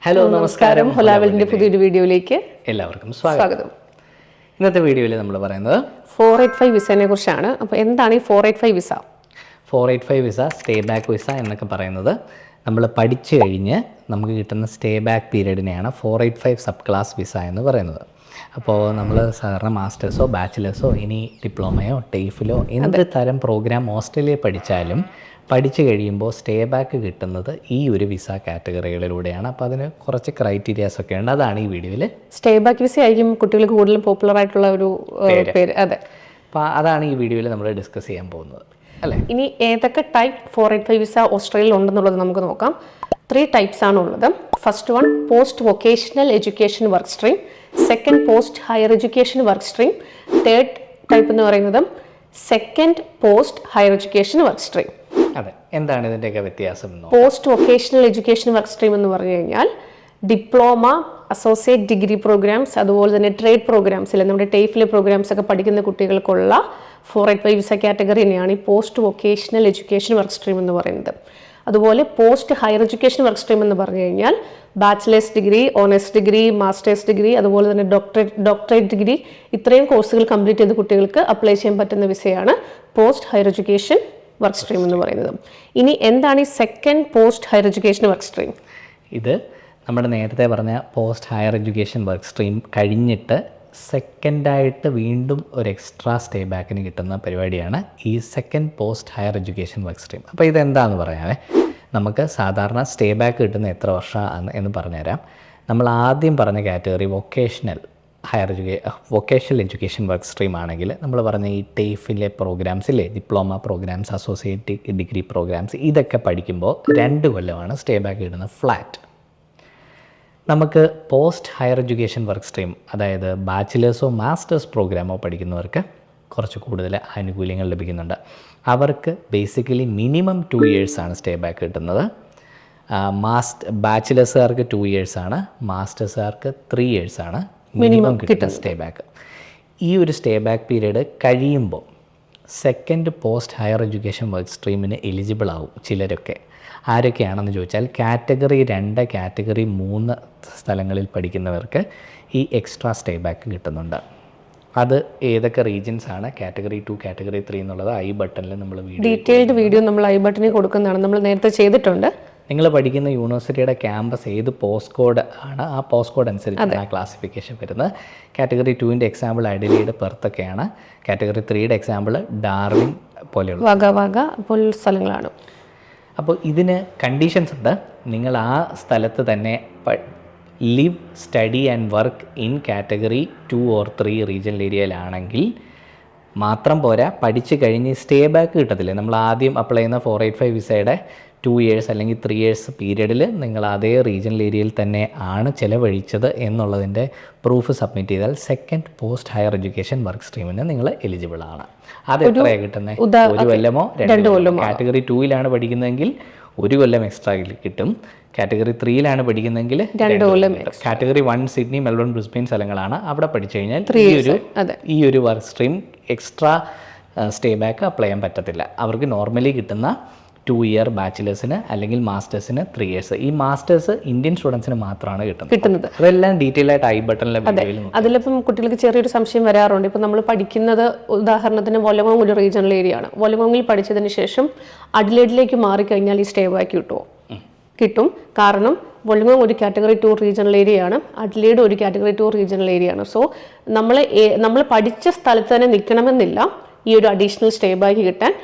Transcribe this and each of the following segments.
Hello നമസ്കാരം. ഹൊലാവലിൻ്റെ പുതിയൊരു വീഡിയോയിലേക്ക് എല്ലാവർക്കും സ്വാഗതം. ഇന്നത്തെ വീഡിയോയിൽ നമ്മൾ പറയുന്നത് 485 വിസയെ കുറിച്ചാണ്. അപ്പോൾ എന്താണ് ഈ 485 visa? 485 visa, stay back visa എന്നൊക്കെ പറയുന്നത് നമ്മൾ പഠിച്ചു കഴിഞ്ഞ് നമുക്ക് കിട്ടുന്ന സ്റ്റേ ബാക്ക് പീരീഡിനെയാണ് 485 സബ് ക്ലാസ് വിസ എന്ന് പറയുന്നത്. അപ്പോൾ നമ്മൾ സാധാരണ മാസ്റ്റേഴ്സോ ബാച്ചിലേഴ്സോ ഇനി ഡിപ്ലോമയോ ടേഫിലോ എന്ത് തരം പ്രോഗ്രാം ഓസ്ട്രേലിയയിൽ പഠിച്ചാലും പഠിച്ചു കഴിയുമ്പോൾ സ്റ്റേ ബാക്ക് കിട്ടുന്നത് ഈ ഒരു വിസ കാറ്റഗറികളിലൂടെയാണ്. അപ്പോൾ അതിന് കുറച്ച് ക്രൈറ്റീരിയാസ് ഒക്കെ ഉണ്ട്. അതാണ് ഈ വീഡിയോയിൽ. സ്റ്റേ ബാക്ക് വിസ ആയിരിക്കും കുട്ടികൾക്ക് കൂടുതലും പോപ്പുലർ ആയിട്ടുള്ള ഒരു പേര്. അതെ, അപ്പോൾ അതാണ് ഈ വീഡിയോയിൽ നമ്മൾ ഡിസ്കസ് ചെയ്യാൻ പോകുന്നത് അല്ലേ. ഇനി ഏതൊക്കെ ടൈപ്പ് 485 വിസ ഓസ്ട്രേലിയയിൽ ഉണ്ടെന്നുള്ളത് നമുക്ക് നോക്കാം. 3 ടൈപ്സ് ആണ് ഉള്ളത്. First one post vocational education work stream, second post higher education work stream, third type എന്ന് പറയുന്നത് second post higher education work stream. അതെ, എന്താണ് ഇതിൻ്റെയൊക്കെ വ്യത്യാസം? Post vocational education work stream എന്ന് പറഞ്ഞു കഴിഞ്ഞാൽ ഡിപ്ലോമ, അസോസിയേറ്റ് ഡിഗ്രി പ്രോഗ്രാംസ്, അതുപോലെ തന്നെ ട്രേഡ് പ്രോഗ്രാംസിൽ നമ്മുടെ ടേഫിലെ പ്രോഗ്രാംസ് ഒക്കെ പഠിക്കുന്ന കുട്ടികൾക്കുള്ള 485 വിസ കാറ്റഗറി തന്നെയാണ് ഈ post vocational education work stream എന്ന് പറയുന്നത്. അതുപോലെ post higher education work stream എന്ന് പറഞ്ഞു കഴിഞ്ഞാൽ bachelors degree, honours degree, masters degree, അതുപോലെ തന്നെ ഡോക്ടറേറ്റ് ഡിഗ്രി, ഇത്രയും കോഴ്സുകൾ കംപ്ലീറ്റ് ചെയ്ത കുട്ടികൾക്ക് അപ്ലൈ ചെയ്യാൻ പറ്റുന്ന വിസയാണ് post higher education work stream എന്ന് പറയുന്നത്. ഇനി എന്താണ് ഈ second post higher education work stream? ഇത് നമ്മുടെ നേരത്തെ പറഞ്ഞ post higher education work stream കഴിഞ്ഞിട്ട് സെക്കൻഡായിട്ട് വീണ്ടും ഒരു എക്സ്ട്രാ സ്റ്റേ ബാക്കിന് കിട്ടുന്ന പരിപാടിയാണ് ഈ second post higher education work stream. അപ്പോൾ ഇതെന്താണെന്ന് പറയാമേ. നമുക്ക് സാധാരണ സ്റ്റേ ബാക്ക് കിട്ടുന്ന എത്ര വർഷമാണ് എന്ന് പറഞ്ഞുതരാം. നമ്മൾ ആദ്യം പറഞ്ഞ category vocational education work stream ആണെങ്കിൽ നമ്മൾ പറഞ്ഞ ഈ ടേഫിലെ പ്രോഗ്രാംസിലെ diploma programmes, associate degree programmes, ഇതൊക്കെ പഠിക്കുമ്പോൾ 2 കൊല്ലമാണ് സ്റ്റേ ബാക്ക് കിട്ടുന്നത് ഫ്ലാറ്റ്. നമുക്ക് post higher education work stream, അതായത് ബാച്ചിലേഴ്സോ മാസ്റ്റേഴ്സ് പ്രോഗ്രാമോ പഠിക്കുന്നവർക്ക് കുറച്ച് കൂടുതൽ ആനുകൂല്യങ്ങൾ ലഭിക്കുന്നുണ്ട്. അവർക്ക് ബേസിക്കലി മിനിമം 2 ഇയേഴ്സാണ് സ്റ്റേ ബാക്ക് കിട്ടുന്നത്. ബാച്ചിലേഴ്സുകാർക്ക് 2 ഇയേഴ്സാണ്, മാസ്റ്റേഴ്സുകാർക്ക് 3 ഇയേഴ്സാണ് മിനിമം കിട്ടുന്ന സ്റ്റേ ബാക്ക്. ഈ ഒരു സ്റ്റേ ബാക്ക് പീരീഡ് കഴിയുമ്പോൾ second post higher education work സ്ട്രീമിന് എലിജിബിൾ ആവും ചിലരൊക്കെ. ആരൊക്കെയാണെന്ന് ചോദിച്ചാൽ കാറ്റഗറി 2, കാറ്റഗറി 3 സ്ഥലങ്ങളിൽ പഠിക്കുന്നവർക്ക് ഈ എക്സ്ട്രാ സ്റ്റേ ബാക്ക് കിട്ടുന്നുണ്ട്. അത് ഏതൊക്കെ റീജിയൻസ് ആണ്, കാറ്റഗറി 2, കാറ്റഗറി 3 എന്നുള്ളത് ഐ ബട്ടണിൽ നമ്മൾ ഡീറ്റെയിൽഡ് വീഡിയോ നമ്മൾ ഐ ബട്ടണിൽ കൊടുക്കുന്നതാണ്. നമ്മൾ നേരത്തെ ചെയ്തിട്ടുണ്ട്. നിങ്ങൾ പഠിക്കുന്ന യൂണിവേഴ്സിറ്റിയുടെ ക്യാമ്പസ് ഏത് പോസ്റ്റ് കോഡ് ആണ്, ആ പോസ്റ്റ് കോഡ് അനുസരിച്ച് ആ ക്ലാസിഫിക്കേഷൻ വരുന്നത്. കാറ്റഗറി 2ൻ്റെ എക്സാമ്പിൾ അഡിലേഡ്, പെർത്തൊക്കെയാണ്. കാറ്റഗറി 3യുടെ എക്സാമ്പിൾ ഡാർവിൻ പോലെയുള്ള പോലുള്ള സ്ഥലങ്ങളാണ്. അപ്പോൾ ഇതിന് കണ്ടീഷൻസ് ഉണ്ട്. നിങ്ങൾ ആ സ്ഥലത്ത് തന്നെ live, study and work in category 2 or 3 regional ഏരിയയിലാണെങ്കിൽ മാത്രം പോരാ, പഠിച്ച് കഴിഞ്ഞ് സ്റ്റേ ബാക്ക് കിട്ടത്തില്ലേ. നമ്മൾ ആദ്യം അപ്ലൈ ചെയ്യുന്ന 485 വിസയുടെ 2 ഇയേഴ്സ് അല്ലെങ്കിൽ 3 ഇയേഴ്സ് പീരീഡിൽ നിങ്ങൾ അതേ റീജിയണൽ ഏരിയയിൽ തന്നെ ആണ് ചിലവഴിച്ചത് എന്നുള്ളതിൻ്റെ പ്രൂഫ് സബ്മിറ്റ് ചെയ്താൽ second post higher education work സ്ട്രീമിന് നിങ്ങൾ എലിജിബിൾ ആണ്. അത് എത്രയാണ് കിട്ടുന്നത്? 1 കൊല്ലമോ 2 കൊല്ലമോ. കാറ്റഗറി 2ലാണ് പഠിക്കുന്നതെങ്കിൽ 1 കൊല്ലം എക്സ്ട്രാ കിട്ടും. കാറ്റഗറി 3ലാണ് പഠിക്കുന്നതെങ്കിൽ 2 കൊല്ലം. കാറ്റഗറി 1 സിഡ്നി, മെൽബൺ, ബ്രിസ്ബെയിൻ സ്ഥലങ്ങളാണ്. അവിടെ പഠിച്ചു കഴിഞ്ഞാൽ ഈ ഒരു work stream extra stay back apply ചെയ്യാൻ പറ്റത്തില്ല. അവർക്ക് നോർമലി കിട്ടുന്ന 2 ഇയർ ബാച്ചിലേഴ്സിന് അല്ലെങ്കിൽ മാസ്റ്റേഴ്സിന് 3 ഇയേഴ്സ്. ഈ മാസ്റ്റേഴ്സ് ഇന്ത്യൻ സ്റ്റുഡൻസിന് മാത്രമാണ് കിട്ടുന്നത്. അതെല്ലാം ഡീറ്റെയിൽ ആയിട്ട് ഐ ബട്ടണിലെ വീഡിയോയിൽ. അതിലിപ്പം കുട്ടികൾക്ക് ചെറിയൊരു സംശയം വരാറുണ്ട്. ഇപ്പം നമ്മൾ പഠിക്കുന്നത് ഉദാഹരണത്തിന് വൊല്ലമോങ് ഒരു റീജിയണൽ ഏരിയ ആണ്. വൊല്ലമോങ്ങിൽ പഠിച്ചതിന് ശേഷം അഡിലേഡിലേക്ക് മാറിക്കഴിഞ്ഞാൽ ഈ സ്റ്റേ ബാക്ക് കിട്ടുമോ? കിട്ടും. കാരണം വൊല്ലമോങ് ഒരു കാറ്റഗറി 2 റീജിയണൽ ഏരിയ ആണ്, അഡിലേഡ് ഒരു കാറ്റഗറി 2 റീജിയണൽ ഏരിയ ആണ്. സോ നമ്മൾ പഠിച്ച സ്ഥലത്ത് തന്നെ നിൽക്കണമെന്നില്ല ഈ ഒരു അഡീഷണൽ സ്റ്റേ ബാക്ക് കിട്ടാൻ.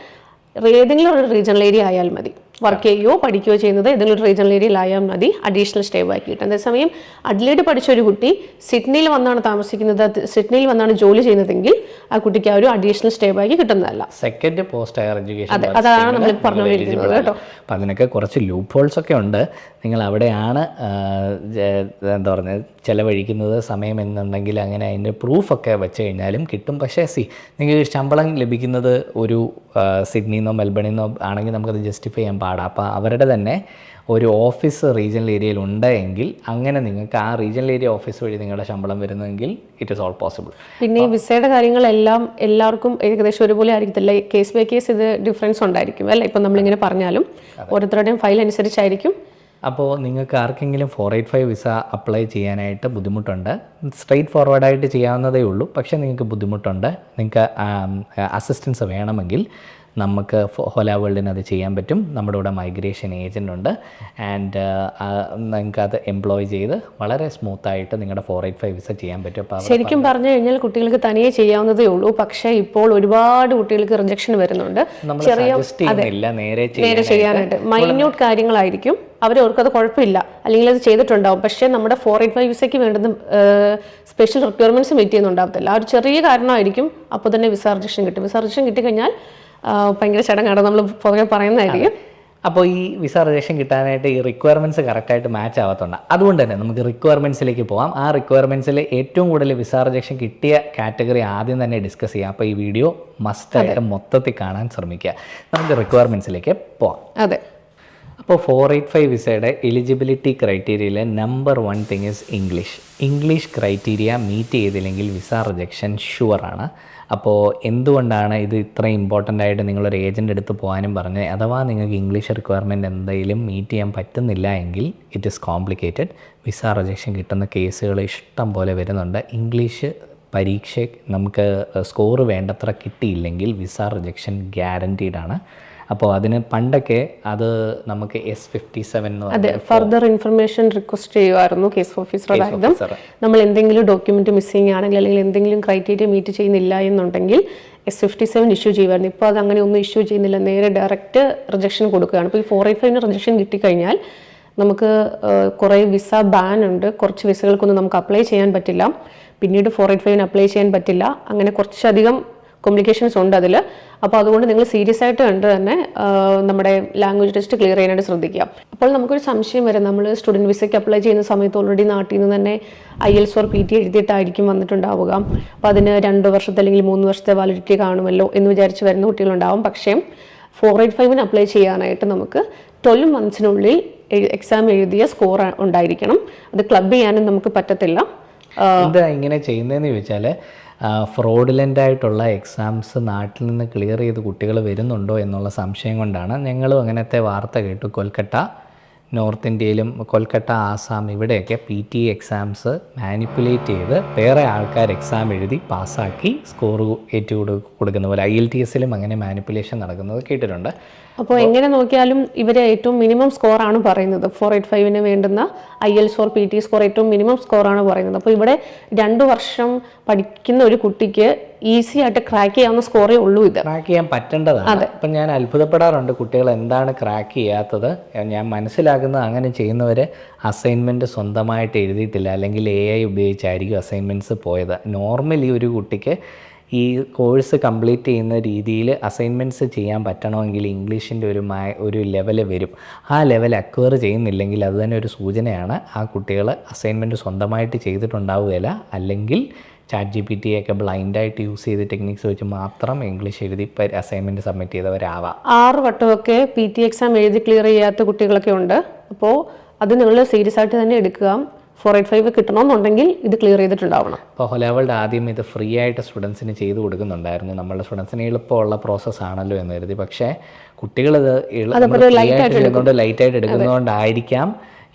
ഏതെങ്കിലും ഒരു റീജിയണൽ ഏരിയ ആയാൽ മതി. വർക്ക് ചെയ്യുകയോ പഠിക്കുകയോ ചെയ്യുന്നത് ഏതെങ്കിലും ഒരു റീജിയണൽ ഏരിയയിലായാൽ മതി അഡീഷണൽ സ്റ്റേ ബാക്ക് കിട്ടും. അതേസമയം അഡിലേഡ് പഠിച്ച ഒരു കുട്ടി സിഡ്നിയിൽ വന്നാണ് താമസിക്കുന്നത്, സിഡ്നിയിൽ വന്നാണ് ജോലി ചെയ്യുന്നതെങ്കിൽ ആ കുട്ടിക്ക് ആ ഒരു അഡീഷണൽ സ്റ്റേ ബാക്ക് കിട്ടുന്നതല്ല. Second post higher education. അതാണ് നമ്മൾ പറഞ്ഞുകൊണ്ടിരിക്കുന്നത് കേട്ടോ. അപ്പം അതിനൊക്കെ കുറച്ച് ലൂപ്പ് ഹോൾസ് ഒക്കെ ഉണ്ട്. നിങ്ങൾ അവിടെയാണ് എന്താ പറയുന്നത് ചിലവഴിക്കുന്നത് സമയം എന്നുണ്ടെങ്കിൽ അങ്ങനെ അതിൻ്റെ പ്രൂഫൊക്കെ വെച്ച് കഴിഞ്ഞാലും കിട്ടും. പക്ഷേ നിങ്ങൾക്ക് ശമ്പളം ലഭിക്കുന്നത് ഒരു സിഡ്നിയിൽ നിന്നോ മെൽബണിൽ നിന്നോ ആണെങ്കിൽ നമുക്കത് ജസ്റ്റിഫൈ ചെയ്യാൻ പാടാം. അപ്പോൾ അവരുടെ തന്നെ ഒരു ഓഫീസ് റീജിയണൽ ഏരിയയിൽ ഉണ്ടെങ്കിൽ അങ്ങനെ നിങ്ങൾക്ക് ആ റീജിയണൽ ഏരിയ ഓഫീസ് വഴി നിങ്ങളുടെ ശമ്പളം വരുന്നെങ്കിൽ ഇറ്റ് ഈസ് ഓൾ പോസിബിൾ. പിന്നെ ഈ വിസയുടെ കാര്യങ്ങളെല്ലാം എല്ലാവർക്കും ഏകദേശം ഒരുപോലെ ആയിരിക്കത്തില്ല. കേസ് ബൈ കേസ് ഇത് ഡിഫറൻസ് ഉണ്ടായിരിക്കും അല്ലേ. ഇപ്പം നമ്മളിങ്ങനെ പറഞ്ഞാലും ഓരോരുത്തരുടെയും ഫയൽ അനുസരിച്ചായിരിക്കും അപ്പോൾ നിങ്ങൾക്ക് ആർക്കെങ്കിലും 485 വിസ അപ്ലൈ ചെയ്യാനായിട്ട് ബുദ്ധിമുട്ടുണ്ട്, സ്ട്രെയിറ്റ് ഫോർവേഡായിട്ട് ചെയ്യാവുന്നതേ ഉള്ളൂ. പക്ഷേ നിങ്ങൾക്ക് ബുദ്ധിമുട്ടുണ്ട്, നിങ്ങൾക്ക് അസിസ്റ്റൻസ് വേണമെങ്കിൽ നമുക്ക് ഹോല വേൾഡിന് അത് ചെയ്യാൻ പറ്റും. നമ്മുടെ കൂടെ മൈഗ്രേഷൻ ഏജൻ്റ് ഉണ്ട്. ആൻഡ് നിങ്ങൾക്ക് അത് എംപ്ലോയ് ചെയ്ത് വളരെ സ്മൂത്തായിട്ട് നിങ്ങളുടെ 485 വിസ ചെയ്യാൻ പറ്റും. അപ്പോൾ ശരിക്കും പറഞ്ഞു കഴിഞ്ഞാൽ കുട്ടികൾക്ക് തനിയെ ചെയ്യാവുന്നതേ ഉള്ളൂ. പക്ഷേ ഇപ്പോൾ ഒരുപാട് കുട്ടികൾക്ക് റിജക്ഷൻ വരുന്നുണ്ട്. നേരെ ചെയ്യാനായിട്ട് മൈന്യൂട്ട് കാര്യങ്ങളായിരിക്കും. അവർക്ക് കുഴപ്പമില്ല, അല്ലെങ്കിൽ അത് ചെയ്തിട്ടുണ്ടാവും. പക്ഷേ നമ്മുടെ 485 വിസയ്ക്ക് വേണ്ടുന്ന സ്പെഷ്യൽ റിക്വയർമെൻറ്റ്സ് മീറ്റ് ചെയ്യുന്നുണ്ടാവത്തില്ല. ആ ഒരു ചെറിയ കാരണമായിരിക്കും അപ്പോൾ തന്നെ വിസ റിജക്ഷൻ കിട്ടും. വിസ റിജക്ഷൻ കിട്ടിക്കഴിഞ്ഞാൽ ഭയങ്കര ചടങ്ങാണ്, നമ്മൾ പുറകെ പറയുന്നതായിരിക്കും. അപ്പോൾ ഈ വിസ റിജക്ഷൻ കിട്ടാനായിട്ട് ഈ റിക്വയർമെൻറ്റ്സ് കറക്റ്റായിട്ട് മാച്ച് ആവത്തുണ്ട്. അതുകൊണ്ട് തന്നെ നമുക്ക് റിക്വയർമെൻറ്റ്സിലേക്ക് പോകാം. ആ റിക്വയർമെൻറ്റ്സിൽ ഏറ്റവും കൂടുതൽ വിസ റിജക്ഷൻ കിട്ടിയ കാറ്റഗറി ആദ്യം തന്നെ ഡിസ്കസ് ചെയ്യാം. അപ്പോൾ ഈ വീഡിയോ മസ്റ്റായിട്ട് മൊത്തത്തിൽ കാണാൻ ശ്രമിക്കുക. നമുക്ക് റിക്വയർമെൻറ്റ്സിലേക്ക് പോകാം. അതെ. അപ്പോൾ 485 വിസയുടെ എലിജിബിലിറ്റി ക്രൈറ്റീരിയയിൽ number 1 thing is English criteria meet ചെയ്തില്ലെങ്കിൽ വിസ റിജക്ഷൻ ഷുവറാണ്. അപ്പോൾ എന്തുകൊണ്ടാണ് ഇത് ഇത്ര ഇമ്പോർട്ടൻ്റ് ആയിട്ട് നിങ്ങളൊരു ഏജൻ്റ് എടുത്ത് പോകാനും പറഞ്ഞത്? അഥവാ നിങ്ങൾക്ക് ഇംഗ്ലീഷ് റിക്വയർമെൻറ്റ് എന്തെങ്കിലും മീറ്റ് ചെയ്യാൻ പറ്റുന്നില്ല എങ്കിൽ it is complicated. Visa rejection കിട്ടുന്ന കേസുകൾ ഇഷ്ടം പോലെ വരുന്നുണ്ട്. ഇംഗ്ലീഷ് പരീക്ഷ നമുക്ക് സ്കോർ വേണ്ടത്ര കിട്ടിയില്ലെങ്കിൽ വിസ റിജക്ഷൻ ഗ്യാരൻറ്റീഡ് ആണ്. അപ്പോൾ അതിന് പണ്ടൊക്കെ അത് നമുക്ക് S57 എന്ന് പറഞ്ഞാൽ ഫർദർ ഇൻഫർമേഷൻ റിക്വസ്റ്റ് ചെയ്യുമായിരുന്നു കേസ് ഓഫീസർ. അതായത് നമ്മൾ എന്തെങ്കിലും ഡോക്യുമെന്റ് മിസ്സിംഗ് ആണെങ്കിൽ അല്ലെങ്കിൽ എന്തെങ്കിലും ക്രൈറ്റീരിയ മീറ്റ് ചെയ്യുന്നില്ല എന്നുണ്ടെങ്കിൽ S57 ഇഷ്യൂ ചെയ്യുമായിരുന്നു. ഇപ്പോൾ അത് അങ്ങനെ ഒന്നും ഇഷ്യൂ ചെയ്യുന്നില്ല, നേരെ ഡയറക്റ്റ് റിജക്ഷൻ കൊടുക്കുകയാണ്. ഇപ്പോൾ ഈ 485 റിജക്ഷൻ കിട്ടിക്കഴിഞ്ഞാൽ നമുക്ക് കുറേ വിസ ബാൻ ഉണ്ട്. കുറച്ച് വിസകൾക്കൊന്നും നമുക്ക് അപ്ലൈ ചെയ്യാൻ പറ്റില്ല, പിന്നീട് 485 അപ്ലൈ ചെയ്യാൻ പറ്റില്ല. അങ്ങനെ കുറച്ചധികം കോംപ്ലിക്കേഷൻസ് ഉണ്ട് അതിൽ. അപ്പോൾ അതുകൊണ്ട് നിങ്ങൾ സീരിയസ് ആയിട്ട് കണ്ട് തന്നെ നമ്മുടെ ലാംഗ്വേജ് ടെസ്റ്റ് ക്ലിയർ ചെയ്യാനായിട്ട് ശ്രദ്ധിക്കുക. അപ്പോൾ നമുക്കൊരു സംശയം വരും, നമ്മൾ സ്റ്റുഡൻറ്റ് വിസയ്ക്ക് അപ്ലൈ ചെയ്യുന്ന സമയത്ത് ഓൾറെഡി നാട്ടിൽ നിന്ന് തന്നെ IELTS or PT എഴുതിയിട്ടായിരിക്കും വന്നിട്ടുണ്ടാവുക. അപ്പോൾ അതിന് 2 വർഷത്തെ അല്ലെങ്കിൽ 3 വർഷത്തെ വാലിഡിറ്റി കാണുമല്ലോ എന്ന് വിചാരിച്ച് വരുന്ന കുട്ടികളുണ്ടാവും. പക്ഷേ 485 അപ്ലൈ ചെയ്യാനായിട്ട് നമുക്ക് 12 മന്ത്സിനുള്ളിൽ എക്സാം എഴുതിയ സ്കോർ ഉണ്ടായിരിക്കണം. അത് ക്ലബ് ചെയ്യാനും നമുക്ക് പറ്റത്തില്ല. എന്താ ഇങ്ങനെ ചെയ്യുന്നതെന്ന് ചോദിച്ചാൽ, ഫ്രോഡുലൻ്റ് ആയിട്ടുള്ള എക്സാംസ് നാട്ടിൽ നിന്ന് ക്ലിയർ ചെയ്ത് കുട്ടികൾ വരുന്നുണ്ടോ എന്നുള്ള സംശയം കൊണ്ടാണ്. ഞങ്ങളും അങ്ങനത്തെ വാർത്ത കേട്ടു. കൊൽക്കട്ട, നോർത്ത് ഇന്ത്യയിലും കൊൽക്കട്ട, ആസാം ഇവിടെയൊക്കെ PT എക്സാംസ് മാനിപ്പുലേറ്റ് ചെയ്ത് വേറെ ആൾക്കാർ എക്സാം എഴുതി പാസ്സാക്കി സ്കോർ കൊടുക്കുന്ന പോലെ IELTSലും അങ്ങനെ മാനിപ്പുലേഷൻ നടക്കുന്നത് കേട്ടിട്ടുണ്ട്. അപ്പോൾ എങ്ങനെ നോക്കിയാലും ഇവർ ഏറ്റവും മിനിമം സ്കോറാണ് പറയുന്നത്. 485 വേണ്ടുന്ന IELTS or PT സ്കോർ ഏറ്റവും മിനിമം സ്കോറാണ് പറയുന്നത്. അപ്പോൾ ഇവിടെ 2 വർഷം പഠിക്കുന്ന ഒരു കുട്ടിക്ക് ഈസി ആയിട്ട് ക്രാക്ക് ചെയ്യാവുന്ന സ്കോറേ ഉള്ളൂ. ഇത് ക്രാക്ക് ചെയ്യാൻ പറ്റേണ്ടതാണ്. അപ്പം ഞാൻ അത്ഭുതപ്പെടാറുണ്ട് കുട്ടികൾ എന്താണ് ക്രാക്ക് ചെയ്യാത്തത്. ഞാൻ മനസ്സിലാക്കുന്നത് അങ്ങനെ ചെയ്യുന്നവർ അസൈൻമെൻറ്റ് സ്വന്തമായിട്ട് എഴുതിയിട്ടില്ല, അല്ലെങ്കിൽ AI ഉപയോഗിച്ചായിരിക്കും അസൈൻമെൻറ്റ്സ് പോയത്. നോർമലി ഒരു കുട്ടിക്ക് ഈ കോഴ്സ് കംപ്ലീറ്റ് ചെയ്യുന്ന രീതിയിൽ അസൈൻമെൻറ്റ്സ് ചെയ്യാൻ പറ്റണമെങ്കിൽ ഇംഗ്ലീഷിൻ്റെ ഒരു ലെവൽ വരും. ആ ലെവൽ അക്വയർ ചെയ്യുന്നില്ലെങ്കിൽ അത് തന്നെ ഒരു സൂചനയാണ് ആ കുട്ടികൾ അസൈൻമെൻറ്റ് സ്വന്തമായിട്ട് ചെയ്തിട്ടുണ്ടാവുകയില്ല, അല്ലെങ്കിൽ ChatGPT ഒക്കെ ബ്ലൈൻഡായിട്ട് യൂസ് ചെയ്ത് ടെക്നിക്സ് വെച്ച് മാത്രം ഇംഗ്ലീഷ് എഴുതി അസൈൻമെൻറ്റ് സബ്മിറ്റ് ചെയ്തവരാവാം. 6 വട്ടമൊക്കെ PT എക്സാം എഴുതി ക്ലിയർ ചെയ്യാത്ത കുട്ടികളൊക്കെ ഉണ്ട്. അപ്പോൾ അത് നിങ്ങൾ സീരിയസ് ആയിട്ട് തന്നെ എടുക്കുക. 485 കിട്ടണമെന്നുണ്ടെങ്കിൽ ഇത് ക്ലിയർ ചെയ്തിട്ടുണ്ടാവണം. അപ്പോൾ ഹോല വേൾഡ് ആദ്യം ഇത് ഫ്രീ ആയിട്ട് സ്റ്റുഡൻസിന് ചെയ്ത് കൊടുക്കുന്നുണ്ടായിരുന്നു. നമ്മളുടെ സ്റ്റുഡൻസിന് എളുപ്പമുള്ള പ്രോസസ്സ് ആണല്ലോ എന്ന് കരുതി. പക്ഷേ കുട്ടികളിത് ലൈറ്റായിട്ട് എടുക്കുന്നതുകൊണ്ടായിരിക്കാം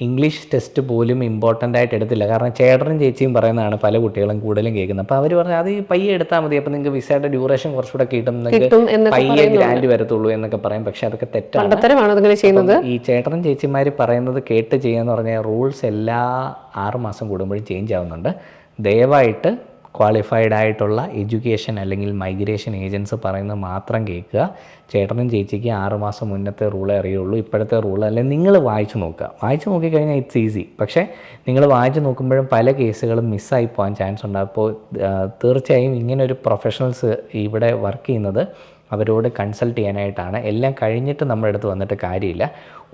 ഇംഗ്ലീഷ് ടെസ്റ്റ് പോലും ഇമ്പോർട്ടൻ്റ് ആയിട്ട് എടുത്തില്ല. കാരണം ചേട്ടനും ചേച്ചിയും പറയുന്നതാണ് പല കുട്ടികളും കൂടുതലും കേൾക്കുന്നത്. അപ്പോൾ അവർ പറഞ്ഞു അത് പയ്യെ എടുത്താൽ മതി, അപ്പോൾ നിങ്ങൾക്ക് വിസയുടെ ഡ്യൂറേഷൻ കുറച്ചുകൂടെ കിട്ടും, നിങ്ങൾക്ക് പയ്യെ ഗ്രാൻഡ് വരത്തുള്ളൂ എന്നൊക്കെ പറയും. പക്ഷെ അതൊക്കെ തെറ്റാണ്. ഈ ചേട്ടനും ചേച്ചിമാർ പറയുന്നത് കേട്ട് ചെയ്യാന്ന് പറഞ്ഞാൽ റൂൾസ് എല്ലാ 6 മാസം കൂടുമ്പോഴും ചേഞ്ച് ആവുന്നുണ്ട്. ദയവായിട്ട് ക്വാളിഫൈഡ് ആയിട്ടുള്ള എഡ്യൂക്കേഷൻ അല്ലെങ്കിൽ മൈഗ്രേഷൻ ഏജൻസ് പറയുന്നത് മാത്രം കേൾക്കുക. ചേട്ടനും ചേച്ചിക്ക് 6 മാസം മുന്നത്തെ റൂളേ അറിയുള്ളൂ, ഇപ്പോഴത്തെ റൂൾ അല്ലെങ്കിൽ നിങ്ങൾ വായിച്ചു നോക്കുക. വായിച്ചു നോക്കിക്കഴിഞ്ഞാൽ ഇറ്റ്സ് ഈസി. പക്ഷേ നിങ്ങൾ വായിച്ചു നോക്കുമ്പോഴും പല കേസുകളും മിസ്സായി പോകാൻ ചാൻസ് ഉണ്ട്. അപ്പോൾ തീർച്ചയായും ഇങ്ങനൊരു പ്രൊഫഷണൽസ് ഇവിടെ വർക്ക് ചെയ്യുന്നത് അവരോട് കൺസൾട്ട് ചെയ്യാനായിട്ടാണ്. എല്ലാം കഴിഞ്ഞിട്ട് നമ്മുടെ അടുത്ത് വന്നിട്ട് കാര്യമില്ല.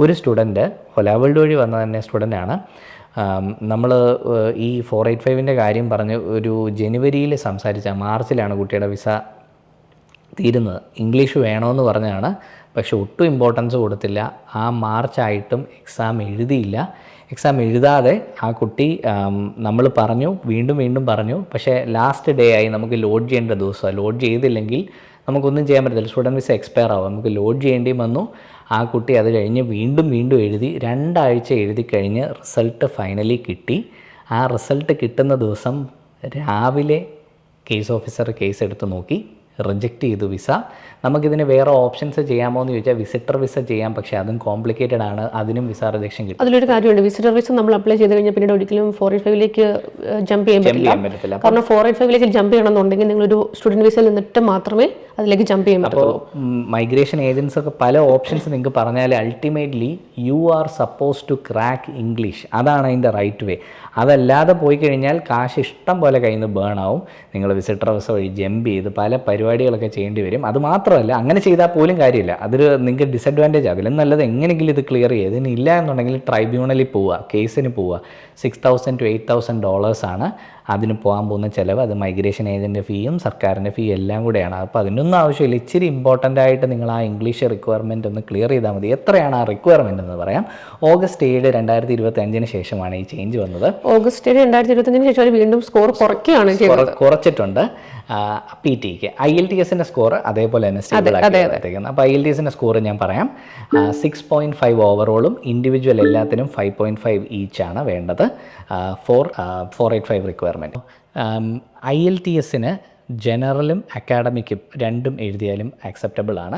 ഒരു സ്റ്റുഡൻറ്റ് ഹോല വേൾഡ് വഴി വന്ന തന്നെ സ്റ്റുഡൻ്റാണ്. നമ്മൾ ഈ 485 കാര്യം പറഞ്ഞ് ഒരു ജനുവരിയിൽ സംസാരിച്ച, മാർച്ചിലാണ് കുട്ടിയുടെ വിസ തീരുന്നത്. ഇംഗ്ലീഷ് വേണമെന്ന് പറഞ്ഞാണ്, പക്ഷെ ഒട്ടും ഇമ്പോർട്ടൻസ് കൊടുത്തില്ല. ആ മാർച്ചായിട്ടും എക്സാം എഴുതിയില്ല. എക്സാം എഴുതാതെ ആ കുട്ടി നമ്മൾ പറഞ്ഞു, വീണ്ടും പറഞ്ഞു. പക്ഷേ ലാസ്റ്റ് ഡേ ആയി, നമുക്ക് ലോഡ് ചെയ്യേണ്ട ദിവസമാണ്. ലോഡ് ചെയ്തില്ലെങ്കിൽ നമുക്കൊന്നും ചെയ്യാൻ പറ്റത്തില്ല. സ്റ്റുഡൻറ്റ് വിസ എക്സ്പയർ ആവും. നമുക്ക് ലോഡ് ചെയ്യേണ്ടി വന്നു. ആ കുട്ടി അത് കഴിഞ്ഞ് വീണ്ടും എഴുതി 2 ആഴ്ച എഴുതി കഴിഞ്ഞ് റിസൾട്ട് ഫൈനലി കിട്ടി. ആ റിസൾട്ട് കിട്ടുന്ന ദിവസം രാവിലെ കേസ് ഓഫീസർ കേസ് എടുത്ത് നോക്കി, റിജക്റ്റ് ചെയ്തു വിസ. നമുക്കിതിന് വേറെ ഓപ്ഷൻസ് ചെയ്യാമോ എന്ന് ചോദിച്ചാൽ വിസിറ്റർ വിസ ചെയ്യാം, പക്ഷേ അതും കോംപ്ലിക്കേറ്റഡ് ആണ്, അതിനും വിസ റിജക്ഷൻ കിട്ടും. അതിലൊരു കാര്യമുണ്ട്, വിസിറ്റർ വിസ നമ്മൾ അപ്ലൈ ചെയ്ത് കഴിഞ്ഞാൽ പിന്നീട് ഒരിക്കലും 485ലേക്ക് ജമ്പ് ചെയ്യാൻ പറ്റില്ല. കാരണം 485ലേക്ക് ജമ്പ് ചെയ്യണമെന്നുണ്ടെങ്കിൽ നിങ്ങളൊരു സ്റ്റുഡൻറ്റ് വിസയിൽ നിന്നിട്ട് മാത്രമേ അതിലേക്ക് ജമ്പ് ചെയ്യാൻ പറ്റുള്ളൂ. മൈഗ്രേഷൻ ഏജൻസ് ഒക്കെ പല ഓപ്ഷൻസ് നിങ്ങൾക്ക് പറഞ്ഞാൽ ultimately you are suppose to crack English, അതാണ് അതിൻ്റെ റൈറ്റ് വേ. അതല്ലാതെ പോയി കഴിഞ്ഞാൽ കാശ് ഇഷ്ടം പോലെ കയ്യിൽ നിന്ന് ബേൺ ആവും. നിങ്ങൾ വിസിറ്റർ വിസ വഴി ജമ്പ് ചെയ്ത് പല പരിപാടികളൊക്കെ ചെയ്യേണ്ടി വരും. അത് മാത്രമല്ല, അങ്ങനെ ചെയ്താൽ പോലും കാര്യമില്ല, അതൊരു നിങ്ങൾക്ക് ഡിസഡ്വാൻറ്റേജ്. അതിലും നല്ലത് എങ്ങനെയെങ്കിലും ഇത് ക്ലിയർ ചെയ്യുക. ഇതിന് ഇല്ല എന്നുണ്ടെങ്കിൽ ട്രൈബ്യൂണലിൽ പോവുക, കേസിന് പോവുക. $6,000 to $8,000 ആണ് അതിന് പോകാൻ പോകുന്ന ചിലവ്. അത് മൈഗ്രേഷൻ ഏജൻറ്റ് ഫീയും സർക്കാരിൻ്റെ ഫീ എല്ലാം കൂടെയാണ്. അപ്പോൾ അതിനൊന്നും ആവശ്യമില്ല. ഇച്ചിരി ഇമ്പോർട്ടൻ്റ് ആയിട്ട് നിങ്ങൾ ആ ഇംഗ്ലീഷ് റിക്വയർമെൻറ്റ് ഒന്ന് ക്ലിയർ ചെയ്താൽ മതി. എത്രയാണ് ആ റിക്വയർമെൻറ്റ് എന്ന് പറയാം. August 7, 2025 ശേഷമാണ് ഈ ചേഞ്ച് വന്നത്. August 7, 2025 ശേഷം വീണ്ടും സ്കോർ കുറച്ചിട്ടുണ്ട്. PT-ക്ക് IELTS സ്കോർ അതേപോലെ തന്നെ സ്റ്റേബിൾ ആക്കിയിരിക്കുന്നത്. അപ്പോൾ IELTS സ്കോർ ഞാൻ പറയാം. 6.5 ഓവറോളും ഇൻഡിവിജ്വൽ എല്ലാത്തിനും 5.5 ഈച്ചാണ് വേണ്ടത്. 485 റിക്വയർമെൻറ്റ്. IELTS ജനറലും അക്കാഡമിക്കും രണ്ടും എഴുതിയാലും ആക്സെപ്റ്റബിൾ ആണ്.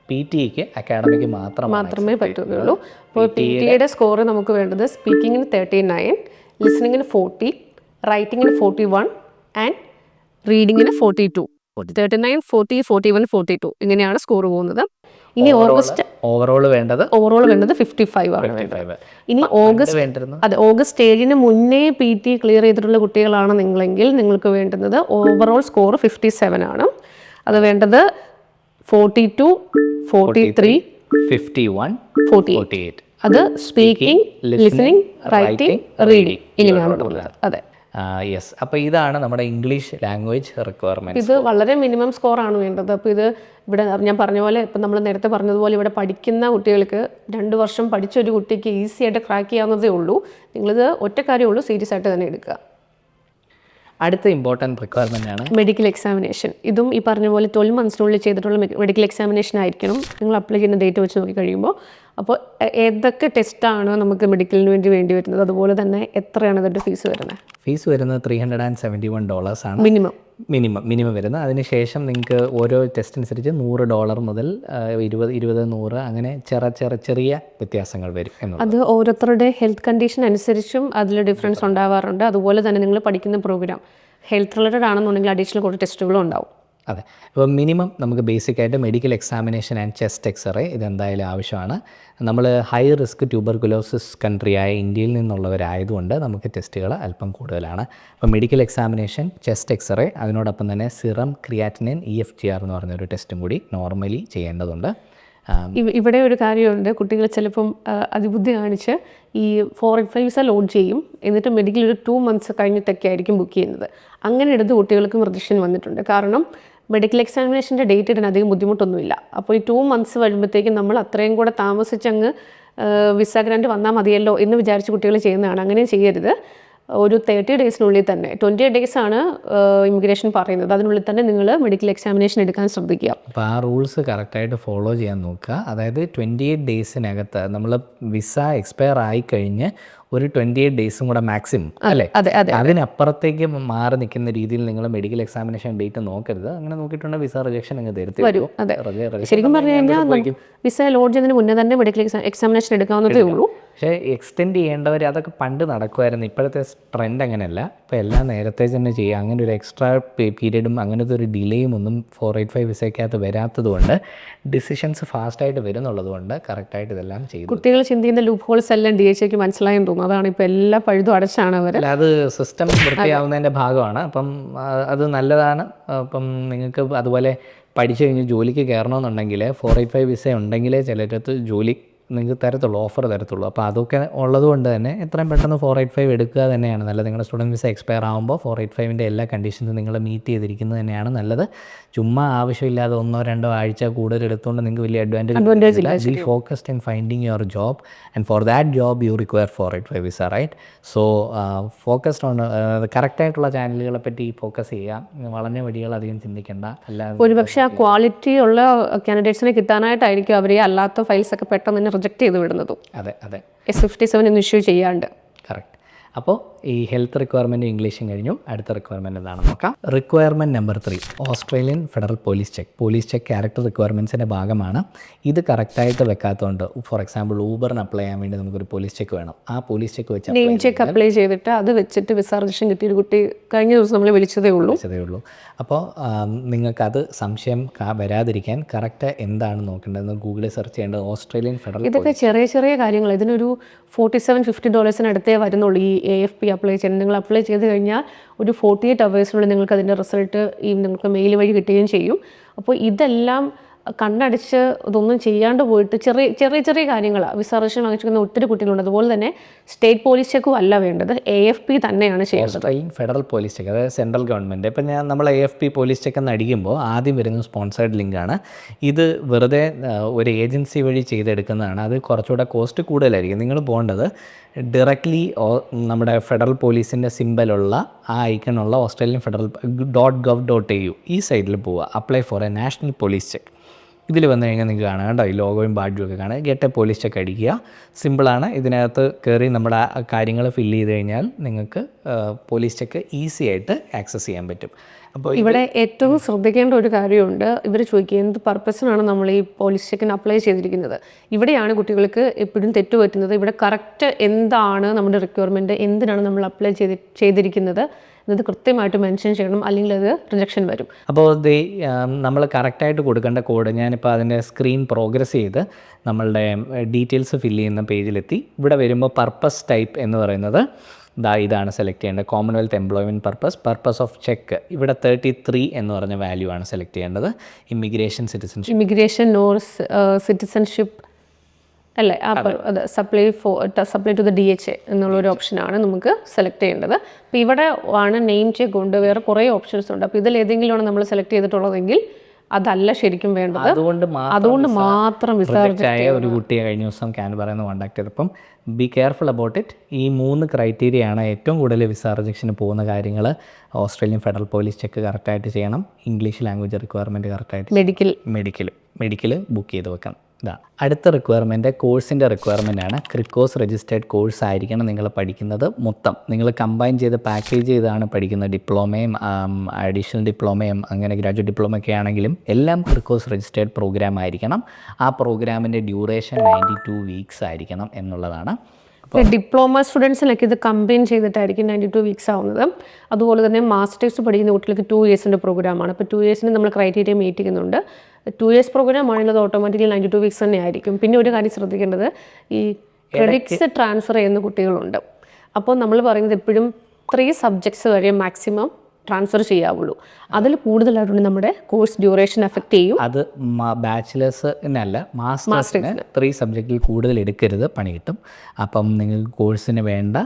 PT-ക്ക് അക്കാഡമിക്ക് മാത്രമേ പറ്റുകയുള്ളൂ. അപ്പോൾ PT-യുടെ സ്കോർ നമുക്ക് വേണ്ടത് സ്പീക്കിങ്ങിന് 39, ലിസണിങ്ങിന് 40, റൈറ്റിങ്ങിന് 41 ആൻഡ് റീഡിങ്ങിന് 42. 39, 40, 41, 42 ഇങ്ങനെയാണ് സ്കോർ പോകുന്നത്. ഇനി ഓവറോൾ വേണ്ടത് 55 ആണ്. ഇനി ഓഗസ്റ്റ് 7 മുന്നേ PT ക്ലിയർ ചെയ്തിട്ടുള്ള കുട്ടികളാണ് നിങ്ങളെങ്കിൽ നിങ്ങൾക്ക് വേണ്ടുന്നത് ഓവറോൾ സ്കോർ 57 ആണ്. അത് വേണ്ടത് 42, 43, 51, 48. അത് സ്പീക്കിംഗ്, ലിസണിങ്, റൈറ്റിംഗ്, റീഡിംഗ് ഇങ്ങനെയാണ് പോകുന്നത്. അതെ, യെസ്. അപ്പോൾ ഇതാണ് നമ്മുടെ ഇംഗ്ലീഷ് ലാംഗ്വേജ് റിക്വയർമെൻറ്റ്. ഇത് വളരെ മിനിമം സ്കോറാണ് വേണ്ടത്. അപ്പോൾ ഇത് ഇവിടെ ഞാൻ പറഞ്ഞ പോലെ, ഇപ്പം നമ്മൾ നേരത്തെ പറഞ്ഞതുപോലെ ഇവിടെ പഠിക്കുന്ന കുട്ടികൾക്ക് 2 വർഷം പഠിച്ചൊരു കുട്ടിക്ക് ഈസി ആയിട്ട് ക്രാക്ക് ചെയ്യാവുന്നതേ ഉള്ളൂ. നിങ്ങളിത് ഒറ്റ കാര്യമുള്ളൂ, സീരിയസ് ആയിട്ട് തന്നെ എടുക്കുക. അടുത്ത ഇമ്പോർട്ടൻറ്റ് റിക്വയർമെൻ്റ് ആണ് മെഡിക്കൽ എക്സാമിനേഷൻ. ഇതും ഈ പറഞ്ഞ പോലെ 12 മന്ത്സിനുള്ളിൽ ചെയ്തിട്ടുള്ള മെഡിക്കൽ എക്സാമിനേഷൻ ആയിരിക്കണം നിങ്ങൾ അപ്ലൈ ചെയ്യുന്ന ഡേറ്റ് വെച്ച് നോക്കി കഴിയുമ്പോൾ. അപ്പോൾ ഏതൊക്കെ ടെസ്റ്റാണ് നമുക്ക് മെഡിക്കലിന് വേണ്ടി വരുന്നത്, അതുപോലെ തന്നെ എത്രയാണ് ഇതിൻ്റെ ഫീസ് വരുന്നത്? ഫീസ് വരുന്നത് $371 ആണ് മിനിമം വരുന്നത്. അതിനുശേഷം നിങ്ങൾക്ക് ഓരോ ടെസ്റ്റ് അനുസരിച്ച് $100 മുതൽ 20, 100 അങ്ങനെ ചെറിയ വ്യത്യാസങ്ങൾ വരും. അത് ഓരോരുത്തരുടെ ഹെൽത്ത് കണ്ടീഷൻ അനുസരിച്ചും അതിൽ ഡിഫറൻസ് ഉണ്ടാവാറുണ്ട്. അതുപോലെ തന്നെ നിങ്ങൾ പഠിക്കുന്ന പ്രോഗ്രാം ഹെൽത്ത് റിലേറ്റഡ് ആണെന്നുണ്ടെങ്കിൽ അഡീഷണൽ കുറച്ച് ടെസ്റ്റുകളും ഉണ്ടാവും. അതെ. അപ്പോൾ മിനിമം നമുക്ക് ബേസിക്കായിട്ട് medical examination and chest x-ray ഇതെന്തായാലും ആവശ്യമാണ്. നമ്മൾ ഹൈ റിസ്ക് ട്യൂബർകുലോസിസ് കൺട്രിയായ ഇന്ത്യയിൽ നിന്നുള്ളവരായതുകൊണ്ട് നമുക്ക് ടെസ്റ്റുകൾ അല്പം കൂടുതലാണ്. അപ്പോൾ മെഡിക്കൽ എക്സാമിനേഷൻ, ചെസ്റ്റ് എക്സ്റേ, അതിനോടൊപ്പം തന്നെ സിറം ക്രിയാറ്റിനിൻ EFGR എന്ന് പറഞ്ഞൊരു ടെസ്റ്റും കൂടി നോർമലി ചെയ്യേണ്ടതുണ്ട്. ഇവിടെ ഒരു കാര്യമുണ്ട്, കുട്ടികൾ ചിലപ്പം അതിബുദ്ധി കാണിച്ച് ഈ 485 വിസ ലോഡ് ചെയ്യും, എന്നിട്ട് മെഡിക്കൽ ഒരു 2 മന്ത്സ് കഴിഞ്ഞിട്ടൊക്കെ ആയിരിക്കും ബുക്ക് ചെയ്യുന്നത്. അങ്ങനെ എടുത്ത് കുട്ടികൾക്കും റിജക്ഷൻ വന്നിട്ടുണ്ട്. കാരണം മെഡിക്കൽ എക്സാമിനേഷൻ്റെ ഡേറ്റ് ഇടാൻ അധികം ബുദ്ധിമുട്ടൊന്നുമില്ല. അപ്പോൾ ഈ 2 മന്ത്സ് വരുമ്പോഴത്തേക്കും നമ്മൾ അത്രയും കൂടെ താമസിച്ചങ്ങ് വിസ ഗ്രാൻഡ് വന്നാൽ മതിയല്ലോ എന്ന് വിചാരിച്ച് കുട്ടികൾ ചെയ്യുന്നതാണ്. അങ്ങനെ ചെയ്യരുത്. ഒരു 30 ഡേയ്സിനുള്ളിൽ തന്നെ, 28 ഡേയ്സ് ആണ് ഇമിഗ്രേഷൻ പറയുന്നത്, അതിനുള്ളിൽ തന്നെ നിങ്ങൾ മെഡിക്കൽ എക്സാമിനേഷൻ എടുക്കാൻ ശ്രദ്ധിക്കുക. അപ്പോൾ ആ റൂൾസ് കറക്റ്റായിട്ട് ഫോളോ ചെയ്യാൻ നോക്കുക. അതായത് 28 ഡേയ്സിനകത്ത് നമ്മൾ വിസ എക്സ്പയർ ആയി കഴിഞ്ഞ് ഒരു 28 ഡേയ്സും കൂടെ മാക്സിമം അല്ലേ, അതിനപ്പുറത്തേക്ക് മാറി നിൽക്കുന്ന രീതിയിൽ നിങ്ങൾ മെഡിക്കൽ എക്സാമിനേഷൻ ഡേറ്റ് നോക്കരുത്. അങ്ങനെ നോക്കിയിട്ടുണ്ടെങ്കിൽ വിസ റിജക്ഷൻ അങ്ങ് തരുത്തി വരും. അതെ, ശരിക്കും പറഞ്ഞു കഴിഞ്ഞാൽ വിസ ലോഡ് ചെയ്യുന്നതിന് മുന്നേ തന്നെ മെഡിക്കൽ എക്സാമിനേഷൻ എടുക്കാവുന്നതേ ഉള്ളൂ. പക്ഷേ എക്സ്റ്റെൻഡ് ചെയ്യേണ്ടവർ അതൊക്കെ പണ്ട് നടക്കുമായിരുന്നു. ഇപ്പോഴത്തെ ട്രെൻഡ് അങ്ങനെയല്ല. ഇപ്പോൾ എല്ലാം നേരത്തെ തന്നെ ചെയ്യുക. അങ്ങനെ ഒരു എക്സ്ട്രാ പീരീഡും അങ്ങനത്തെ ഒരു ഡിലേയും ഒന്നും 485 വിസയ്ക്കകത്ത് വരാത്തത് കൊണ്ട് ഡിസിഷൻസ് ഫാസ്റ്റായിട്ട് വരുന്നുള്ളത് കൊണ്ട് കറക്റ്റായിട്ട് ഇതെല്ലാം ചെയ്തു. കുട്ടികൾ ചിന്തിക്കുന്ന ലൂപ്പ് ഹോൾസ് എല്ലാം DHAക്ക് മനസ്സിലായെന്ന് തോന്നുന്നു. അതാണ് ഇപ്പോൾ എല്ലാ പഴുതും അടച്ചാണ് അവർ. അല്ല, അത് സിസ്റ്റം വൃത്തിയാവുന്നതിൻ്റെ ഭാഗമാണ്. അപ്പം അത് നല്ലതാണ്. അപ്പം നിങ്ങൾക്ക് അതുപോലെ പഠിച്ചു കഴിഞ്ഞ് ജോലിക്ക് കയറണമെന്നുണ്ടെങ്കിൽ 485 വിസ ഉണ്ടെങ്കിലേ ചിലരത്ത് ജോലി നിങ്ങൾക്ക് തരത്തുള്ളൂ, ഓഫർ തരത്തുള്ളൂ. അപ്പോൾ അതൊക്കെ ഉള്ളതുകൊണ്ട് തന്നെ എത്രയും പെട്ടെന്ന് 485 എടുക്കുക തന്നെയാണ് നല്ലത്. നിങ്ങളുടെ സ്റ്റുഡൻറ്റ് വിസ എക്സ്പയർ ആകുമ്പോൾ 485ൻ്റെ എല്ലാ കണ്ടീഷൻസും നിങ്ങൾ മീറ്റ് ചെയ്തിരിക്കുന്നത് തന്നെയാണ് നല്ലത്. ചുമ്മാ ആവശ്യമില്ലാതെ 1-2 ആഴ്ച കൂടുതൽ എടുത്തുകൊണ്ട് നിങ്ങൾക്ക് വലിയ അഡ്വാൻറ്റേജ് ഇല്ല. Be focused in finding your job and for that job you require 485 visa, right? So focused on കറക്റ്റായിട്ടുള്ള ചാനലുകളെ പറ്റി ഫോക്കസ് ചെയ്യുക, വളഞ്ഞ വഴികൾ അധികം ചിന്തിക്കേണ്ട. അല്ലാതെ ഒരുപക്ഷെ ആ ക്വാളിറ്റി ഉള്ള കാൻഡിഡേറ്റ്സിനെ കിട്ടാനായിട്ടായിരിക്കും അവർ അല്ലാത്ത ഫയൽസ് ഒക്കെ പെട്ടെന്ന് തന്നെ റിജക്ട് ചെയ്ത് വിടുന്നതും. അതെ S57 ഇഷ്യൂ ചെയ്യാണ്ട്. കറക്റ്റ്. അപ്പോൾ ഈ ഹെൽത്ത് റിക്വയർമെൻറ്റ് ഇംഗ്ലീഷും കഴിഞ്ഞു. അടുത്ത റിക്വയർമെൻറ്റ് എന്താണെന്ന് നോക്കാം. Requirement number 3, Australian federal police check. Police check character റിക്വയർമെൻറ്റ്സിൻ്റെ ഭാഗമാണ്. ഇത് കറക്റ്റായിട്ട് വെക്കാത്തതുകൊണ്ട്, ഫോർ എക്സാമ്പിൾ ഊബറിന് അപ്ലൈ ചെയ്യാൻ വേണ്ടി നമുക്കൊരു പോലീസ് ചെക്ക് വേണം. ആ പോലീസ് ചെക്ക് വെച്ച് നെയിം ചെക്ക് അപ്ലൈ ചെയ്തിട്ട് അത് വെച്ചിട്ട് വിസ രജിസ്ട്രേഷൻ കിട്ടിയൊരു കുട്ടി കഴിഞ്ഞ ദിവസം നമ്മൾ വിളിച്ചതേ ഉള്ളൂ. അപ്പോൾ നിങ്ങൾക്കത് സംശയം വരാതിരിക്കാൻ കറക്റ്റ് എന്താണ് നോക്കേണ്ടതെന്ന് ഗൂഗിളിൽ സെർച്ച് ചെയ്യേണ്ടത് ഓസ്ട്രേലിയൻ ഫെഡറൽ. ഇതൊക്കെ ചെറിയ ചെറിയ കാര്യങ്ങൾ. ഇതിനൊരു $47-50 അടുത്തേ ഈ AFP അപ്ലൈ ചെയ്യാൻ. നിങ്ങൾ അപ്ലൈ ചെയ്ത് കഴിഞ്ഞാൽ ഒരു 48 അവേഴ്സിനുള്ളിൽ നിങ്ങൾക്ക് അതിൻ്റെ റിസൾട്ട് നിങ്ങൾക്ക് മെയിൽ വഴി കിട്ടുകയും ചെയ്യും. അപ്പോൾ ഇതെല്ലാം കണ്ണടച്ച് ഇതൊന്നും ചെയ്യാണ്ട് പോയിട്ട് ചെറിയ കാര്യങ്ങളാണ്. വിസ രജിസ്ട്രേഷൻ വാങ്ങിച്ചിരിക്കുന്ന ഒത്തിരി കുട്ടികളുണ്ട്. അതുപോലെ തന്നെ സ്റ്റേറ്റ് പോലീസ് ചെക്കും അല്ല വേണ്ടത്, AFP തന്നെയാണ് ചെയ്യേണ്ടത്. ഓസ്ട്രേലിയൻ ഫെഡറൽ പോലീസ് ചെക്ക്, അതായത് സെൻട്രൽ ഗവൺമെൻറ്. ഇപ്പം നമ്മൾ AFP പോലീസ് ചെക്ക് എന്ന് അടിക്കുമ്പോൾ ആദ്യം വരുന്ന സ്പോൺസേർഡ് ലിങ്കാണ്. ഇത് വെറുതെ ഒരു ഏജൻസി വഴി ചെയ്തെടുക്കുന്നതാണ്. അത് കുറച്ചുകൂടെ കോസ്റ്റ് കൂടുതലായിരിക്കും. നിങ്ങൾ പോകേണ്ടത് ഡയറക്റ്റ്ലി നമ്മുടെ ഫെഡറൽ പോലീസിൻ്റെ സിമ്പലുള്ള ആ ഐക്കണുള്ള ഓസ്ട്രേലിയൻ ഫെഡറൽ .gov.au ഈ സൈഡിൽ പോവുക. Apply for A national police check. ഇതിൽ വന്നു കഴിഞ്ഞാൽ നിങ്ങൾക്ക് കാണാം കേട്ടോ, ഈ ലോഗോയും ബാഡ്ജും ഒക്കെ കാണാം. ഗെറ്റ് എ പോലീസ് ചെക്ക് അടിക്കുക. സിമ്പിളാണ്. ഇതിനകത്ത് കയറി നമ്മുടെ കാര്യങ്ങൾ ഫില്ല് ചെയ്ത് കഴിഞ്ഞാൽ നിങ്ങൾക്ക് പോലീസ് ചെക്ക് ഈസി ആയിട്ട് ആക്സസ് ചെയ്യാൻ പറ്റും. അപ്പോൾ ഇവിടെ ഏറ്റവും ശ്രദ്ധിക്കേണ്ട ഒരു കാര്യമുണ്ട്. ഇവർ ചോദിക്കുക എന്ത് പർപ്പസിനാണ് നമ്മൾ ഈ പോലീസ് ചെക്കിന് അപ്ലൈ ചെയ്തിരിക്കുന്നത്. ഇവിടെയാണ് കുട്ടികൾക്ക് എപ്പോഴും തെറ്റുപറ്റുന്നത്. ഇവിടെ കറക്റ്റ് എന്താണ് നമ്മുടെ റിക്വയർമെൻറ്റ്, എന്തിനാണ് നമ്മൾ അപ്ലൈ ചെയ്തിരിക്കുന്നത് എന്നത് കൃത്യമായിട്ട് മെൻഷൻ ചെയ്യണം, അല്ലെങ്കിൽ അത് റിജക്ഷൻ വരും. അപ്പോൾ നമ്മൾ കറക്റ്റായിട്ട് കൊടുക്കേണ്ട കോഡ് ഞാനിപ്പോൾ അതിൻ്റെ സ്ക്രീൻ പ്രോഗ്രസ് ചെയ്ത് നമ്മളുടെ ഡീറ്റെയിൽസ് ഫില്ല് ചെയ്യുന്ന പേജിലെത്തി. ഇവിടെ വരുമ്പോൾ പർപ്പസ് ടൈപ്പ് എന്ന് പറയുന്നത് ഇതാണ് സെലക്ട് ചെയ്യേണ്ടത്. Commonwealth employment purpose of cheque. ഇവിടെ 33 എന്ന് പറഞ്ഞ വാല്യൂ ആണ് സെലക്ട് ചെയ്യേണ്ടത്. ഇമിഗ്രേഷൻ ഓർ സിറ്റിസൺഷിപ്പ് അല്ലേ, അത് സപ്ലൈ ടു ദ DHA എന്നുള്ളൊരു ഓപ്ഷനാണ് നമുക്ക് സെലക്ട് ചെയ്യേണ്ടത്. അപ്പോൾ ഇവിടെ ആണ് നെയിം ചെക്ക് ഉണ്ട്, വേറെ കുറേ ഓപ്ഷൻസ് ഉണ്ട്. അപ്പോൾ ഇതിൽ ഏതെങ്കിലുമാണ് നമ്മൾ സെലക്ട് ചെയ്തിട്ടുള്ളതെങ്കിൽ അതല്ല ശരിക്കും വേണ്ടത്. അതുകൊണ്ട് മാത്രം വിസായ ഒരു കുട്ടിയെ കഴിഞ്ഞ ദിവസം പറയുന്ന കോൺടാക്ട് ചെയ്തപ്പം ബി കെയർഫുൾ അബൌട്ട് ഇറ്റ്. ഈ 3 ക്രൈറ്റീരിയയാണ് ഏറ്റവും കൂടുതൽ വിസ റിജക്ഷന് പോകുന്ന കാര്യങ്ങൾ. ഓസ്ട്രേലിയൻ ഫെഡറൽ പോലീസ് ചെക്ക് കറക്റ്റായിട്ട് ചെയ്യണം. ഇംഗ്ലീഷ് ലാംഗ്വേജ് റിക്വയർമെൻറ്റ് കറക്റ്റായിട്ട്, മെഡിക്കൽ ബുക്ക് ചെയ്ത് വെക്കണം. അടുത്ത റിക്വയർമെൻറ്റ് കോഴ്സിൻ്റെ റിക്വയർമെൻ്റ് ആണ്. ക്രിക്കോസ് രജിസ്റ്റേർഡ് കോഴ്സ് ആയിരിക്കണം നിങ്ങൾ പഠിക്കുന്നത്. മൊത്തം നിങ്ങൾ കമ്പൈൻ ചെയ്ത് പാക്കേജ് ചെയ്താണ് പഠിക്കുന്നത്. ഡിപ്ലോമയും അഡീഷണൽ ഡിപ്ലോമയും അങ്ങനെ ഗ്രാജുവേറ്റ് ഡിപ്ലോമ ഒക്കെ ആണെങ്കിലും എല്ലാം ക്രിക്കോസ് രജിസ്റ്റേർഡ് പ്രോഗ്രാം ആയിരിക്കണം. ആ പ്രോഗ്രാമിൻ്റെ ഡ്യൂറേഷൻ 92 വീക്സ് ആയിരിക്കണം എന്നുള്ളതാണ്. ഡിപ്ലോമ സ്റ്റുഡൻസിനൊക്കെ ഇത് കമ്പൈൻ ചെയ്തിട്ടായിരിക്കും 92 വീക്സ് ആവുന്നത്. അതുപോലെ തന്നെ മാസ്റ്റേഴ്സ് പഠിക്കുന്ന കുട്ടികൾക്ക് 2 ഇയേഴ്സിൻ്റെ പ്രോഗ്രാമാണ്. അപ്പോൾ 2 ഇയേഴ്സിന് നമ്മൾ ക്രൈറ്റീരിയ മീറ്റ് ചെയ്യുന്നുണ്ട്. 2 ഇയേഴ്സ് പ്രോഗ്രാം ആണെങ്കിൽ അത് ഓട്ടോമാറ്റിക്കലി 92 വീക്സ് തന്നെ ആയിരിക്കും. പിന്നെ ഒരു കാര്യം ശ്രദ്ധിക്കേണ്ടത്, ഈ ക്രെഡിറ്റ്സ് ട്രാൻസ്ഫർ ചെയ്യുന്ന കുട്ടികളുണ്ട്. അപ്പോൾ നമ്മൾ പറയുന്നത് എപ്പോഴും 3 സബ്ജക്ട്സ് വരെ മാക്സിമം ട്രാൻസ്ഫർ ചെയ്യാവുള്ളൂ. അതിൽ കൂടുതലായിട്ടുണ്ട് നമ്മുടെ കോഴ്സ് ഡ്യൂറേഷൻ എഫക്റ്റ് ചെയ്യും. അത് ബാച്ചിലേഴ്സിനല്ല, മാസ്റ്റേഴ്സിന് 3 സബ്ജക്റ്റിൽ കൂടുതൽ എടുക്കരുത്, പണി കിട്ടും. അപ്പം നിങ്ങൾക്ക് കോഴ്സിന് വേണ്ട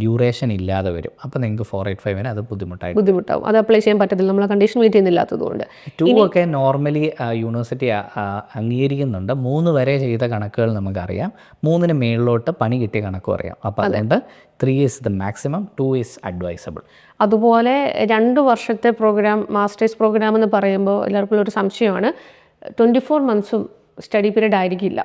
ഡ്യൂറേഷൻ ഇല്ലാതെ വരും. അപ്പം നിങ്ങൾക്ക് 485 അത് ബുദ്ധിമുട്ടാവും. അത് അപ്ലൈ ചെയ്യാൻ പറ്റത്തില്ല, നമ്മൾ കണ്ടീഷൻ മീറ്റ് ചെയ്യുന്നില്ലാത്തതുകൊണ്ട്. 2 ഒക്കെ നോർമലി യൂണിവേഴ്സിറ്റി അംഗീകരിക്കുന്നുണ്ട്. 3 വരെ ചെയ്ത കണക്കുകൾ നമുക്കറിയാം. 3-ന് മേളിലോട്ട് പണി കിട്ടിയ കണക്കും അറിയാം. അപ്പോൾ അതുകൊണ്ട് 3 is the maximum, 2 is advisable. അതുപോലെ 2 വർഷത്തെ പ്രോഗ്രാം, മാസ്റ്റേഴ്സ് പ്രോഗ്രാം എന്ന് പറയുമ്പോൾ എല്ലാവർക്കും ഒരു സംശയമാണ്. 24 മന്ത്സും സ്റ്റഡി പീരീഡ് ആയിരിക്കില്ല,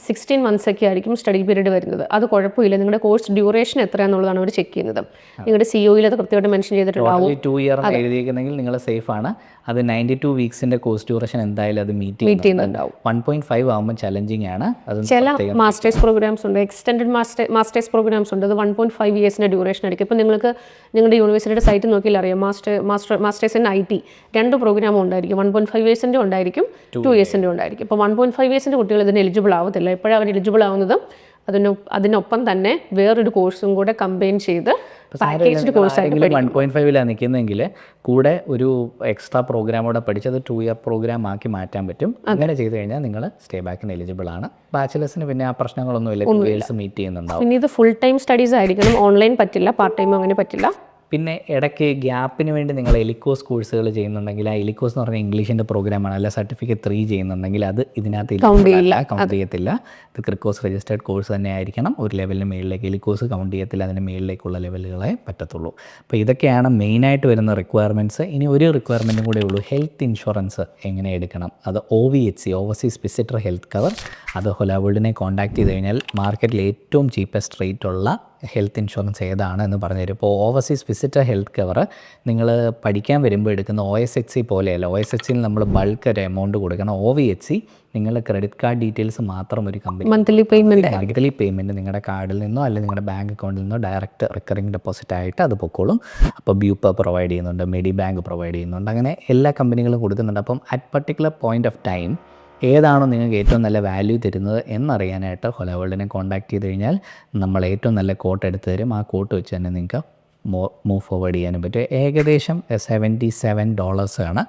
16 മന്ത്സ് ഒക്കെ ആയിരിക്കും സ്റ്റഡി പീരീഡ് വരുന്നത്. അത് കുഴപ്പമില്ല. നിങ്ങളുടെ കോഴ്സ് ഡ്യൂറേഷൻ എത്രയാണെന്നുള്ളതാണ് അവർ ചെക്ക് ചെയ്യുന്നത്. നിങ്ങളുടെ COയിൽ അത് കൃത്യമായിട്ട് മെൻഷൻ ചെയ്തിട്ടുണ്ടാവും. 2 ഇയർ എഴുതിയിരിക്കുന്നെങ്കിൽ നിങ്ങൾ സേഫ് ആണ്. അത് 92 വീക്സിൻ്റെ കോഴ്സ് ഡ്യൂറേഷൻ എന്തായാലും അത് മീറ്റ് ചെയ്യുന്നുണ്ടാവും. 1.5 ആകുമ്പോൾ ചലഞ്ചിങ് ആണ്. അത് ചില മാസ്റ്റേഴ്സ് പ്രോഗ്രാംസ് ഉണ്ട്, എക്സ്റ്റെൻഡഡ് മാസ്റ്റേഴ്സ് പ്രോഗ്രാംസ് ഉണ്ട്. അത് 1.5 ഇയേഴ്സിൻ്റെ ഡ്യൂറേഷൻ ആയിരിക്കും. ഇപ്പോൾ നിങ്ങൾക്ക് നിങ്ങളുടെ യൂണിവേഴ്സിറ്റിയുടെ സൈറ്റ് നോക്കിയാൽ അറിയാം, മാസ്റ്റേഴ്സ് ഇൻ IT 2 പ്രോഗ്രാമും ഉണ്ടായിരിക്കും. 1.5 ഇയേഴ്സിൻ്റെ ഉണ്ടായിരിക്കും, 2 ഇയേഴ്സിൻ്റെ ഉണ്ടായിരിക്കും. ഇപ്പോൾ 1.5 ഇയേഴ്സിൻ്റെ കുട്ടികൾ ഇതിന് എലിജിബിൾ ആവത്തില്ല. എപ്പോഴാണ് അവർ എലിജിബിൾ ആവുന്നത്? അതിനൊപ്പം തന്നെ വേറൊരു കോഴ്സും കൂടെ കമ്പൈൻ ചെയ്ത് പാക്കേജ്ഡ് കോഴ്സായിട്ട് 1.5 നിൽക്കുന്നെങ്കിൽ കൂടെ ഒരു എക്സ്ട്രാ പ്രോഗ്രാമോടെ പഠിച്ചത് 2 ഇയർ പ്രോഗ്രാം ആക്കി മാറ്റാൻ പറ്റും. അങ്ങനെ ചെയ്ത് കഴിഞ്ഞാൽ നിങ്ങൾ സ്റ്റേ ബാക്കിന് എലിജിബിൾ ആണ്. ബാച്ചിലേഴ്സിന് പിന്നെ ആ പ്രശ്നങ്ങളൊന്നുമില്ല, ഗേൾസ് മീറ്റ് ചെയ്യുന്നുണ്ടാവും. പിന്നെ ഇത് ഫുൾ ടൈം സ്റ്റഡീസ് ആയിരിക്കണം, ഓൺലൈൻ പറ്റില്ല, പാർട്ട് ടൈം അങ്ങനെ പറ്റില്ല. പിന്നെ ഇടയ്ക്ക് ഗ്യാപ്പിന് വേണ്ടി നിങ്ങൾ എലിക്കോസ് കോഴ്സുകൾ ചെയ്യുന്നുണ്ടെങ്കിൽ, ആ എലിക്കോസ് എന്ന് പറഞ്ഞാൽ ഇംഗ്ലീഷിൻ്റെ പ്രോഗ്രാമാണ്, അല്ല സർട്ടിഫിക്കറ്റ് 3 ചെയ്യുന്നുണ്ടെങ്കിൽ അത് ഇതിനകത്ത് കൗണ്ട് ചെയ്യത്തില്ല. ഇത് ക്രിക്കോസ് രജിസ്റ്റേർഡ് കോഴ്സ് തന്നെ ആയിരിക്കണം. ഒരു ലെവലിന് മേളിലേക്ക് എലിക്കോസ് കൗണ്ട് ചെയ്യത്തില്ല, അതിന് മേളിലേക്കുള്ള ലെവലുകളെ പറ്റത്തുള്ളൂ. അപ്പോൾ ഇതൊക്കെയാണ് മെയിനായിട്ട് വരുന്ന റിക്വയർമെൻറ്റ്സ്. ഇനി ഒരു റിക്വയർമെൻറ്റും കൂടെ ഉള്ളൂ, ഹെൽത്ത് ഇൻഷുറൻസ് എങ്ങനെ എടുക്കണം. അത് OVHC, overseas visitor health cover. അത് ഹോല വേൾഡിനെ കോൺടാക്ട് ചെയ്ത് കഴിഞ്ഞാൽ മാർക്കറ്റിൽ ഏറ്റവും ചീപ്പസ്റ്റ് റേറ്റ് ഉള്ള ഹെൽത്ത് ഇൻഷുറൻസ് ഏതാണ് എന്ന് പറഞ്ഞുതരും. ഇപ്പോൾ ഓവർസീസ് വിസിറ്റർ ഹെൽത്ത് കവർ നിങ്ങൾ പഠിക്കാൻ വരുമ്പോൾ എടുക്കുന്ന OSHC പോലെയല്ല. OSHCയിൽ നമ്മൾ ബൾക്ക് ഒരു എമൗണ്ട് കൊടുക്കണം. OVHC നിങ്ങളുടെ ക്രെഡിറ്റ് കാർഡ് ഡീറ്റെയിൽസ് മാത്രം ഒരു കമ്പനി മന്ത്ലി പേയ്മെൻറ്റ് നിങ്ങളുടെ കാർഡിൽ നിന്നോ അല്ലെങ്കിൽ നിങ്ങളുടെ ബാങ്ക് അക്കൗണ്ടിൽ നിന്നോ ഡയറക്റ്റ് റിക്കറിംഗ് ഡെപ്പോസിറ്റ് ആയിട്ട് അത് പൊക്കോളും. അപ്പോൾ ബ്യൂപ്പ പ്രൊവൈഡ് ചെയ്യുന്നുണ്ട്, മെഡി ബാങ്ക് പ്രൊവൈഡ് ചെയ്യുന്നുണ്ട്, അങ്ങനെ എല്ലാ കമ്പനികളും കൊടുക്കുന്നുണ്ട്. അപ്പം at particular point of time ഏതാണോ നിങ്ങൾക്ക് ഏറ്റവും നല്ല വാല്യൂ തരുന്നത് എന്നറിയാനായിട്ട് ഹോല വേൾഡിനെ കോൺടാക്ട് ചെയ്ത് കഴിഞ്ഞാൽ നമ്മൾ ഏറ്റവും നല്ല കോട്ട് എടുത്ത് തരും. ആ കോട്ട് വെച്ച് തന്നെ നിങ്ങൾക്ക് മൂവ് ഫോർവേഡ് ചെയ്യാനും പറ്റും. ഏകദേശം $77 ആണ്